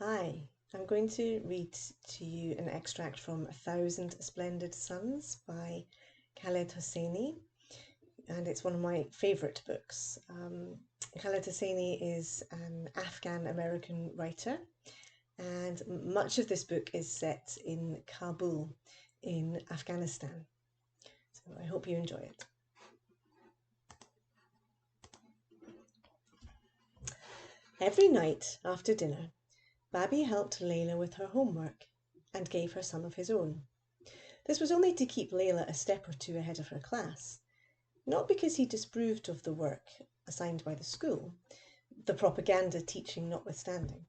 Hi, I'm going to read to you an extract from A Thousand Splendid Suns by Khaled Hosseini, and it's one of my favourite books. Khaled Hosseini is an Afghan American writer, and much of this book is set in Kabul in Afghanistan. So I hope you enjoy it. Every night after dinner, Babi helped Layla with her homework and gave her some of his own. This was only to keep Layla a step or two ahead of her class, not because he disapproved of the work assigned by the school, the propaganda teaching notwithstanding.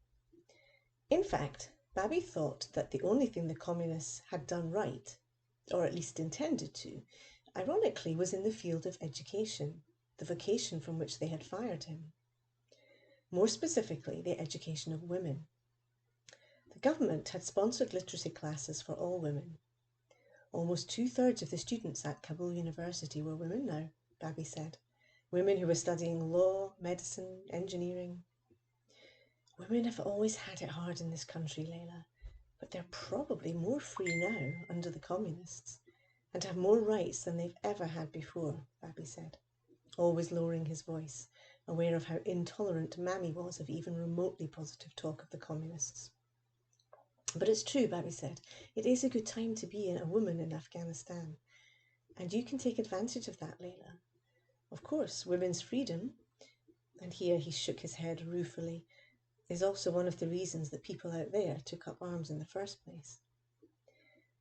In fact, Babi thought that the only thing the communists had done right, or at least intended to, ironically was in the field of education, the vocation from which they had fired him. More specifically, the education of women. The government had sponsored literacy classes for all women. Almost 2/3 of the students at Kabul University were women now, Babi said. Women who were studying law, medicine, engineering. Women have always had it hard in this country, Layla, but they're probably more free now under the communists and have more rights than they've ever had before, Babi said, always lowering his voice, aware of how intolerant Mammy was of even remotely positive talk of the communists. But it's true, Babi said, it is a good time to be a woman in Afghanistan, and you can take advantage of that, Layla. Of course, women's freedom, and here he shook his head ruefully, is also one of the reasons that people out there took up arms in the first place.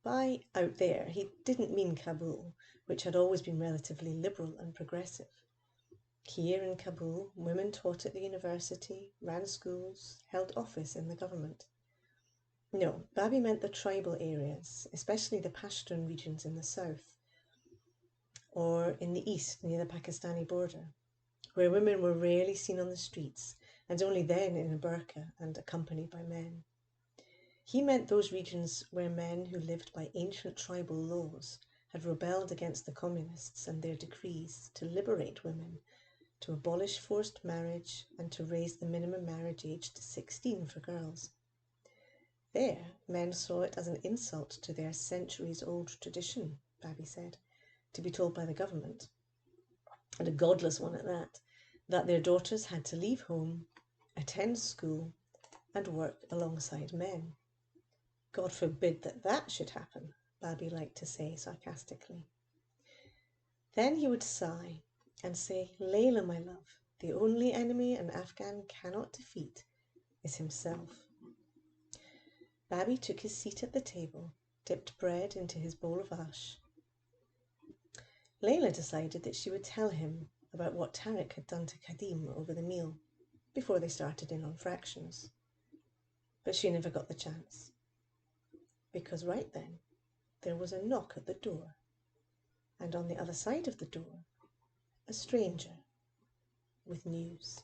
By out there, he didn't mean Kabul, which had always been relatively liberal and progressive. Here in Kabul, women taught at the university, ran schools, held office in the government. No, Babi meant the tribal areas, especially the Pashtun regions in the south, or in the east near the Pakistani border, where women were rarely seen on the streets, and only then in a burqa and accompanied by men. He meant those regions where men who lived by ancient tribal laws had rebelled against the communists and their decrees to liberate women, to abolish forced marriage, and to raise the minimum marriage age to 16 for girls. There, men saw it as an insult to their centuries-old tradition, Babi said, to be told by the government, and a godless one at that their daughters had to leave home, attend school, and work alongside men. God forbid that that should happen, Babi liked to say sarcastically. Then he would sigh and say, Layla, my love, the only enemy an Afghan cannot defeat is himself. Babi took his seat at the table, dipped bread into his bowl of ash. Layla decided that she would tell him about what Tariq had done to Kadim over the meal, before they started in on fractions. But she never got the chance, because right then there was a knock at the door, and on the other side of the door, a stranger with news.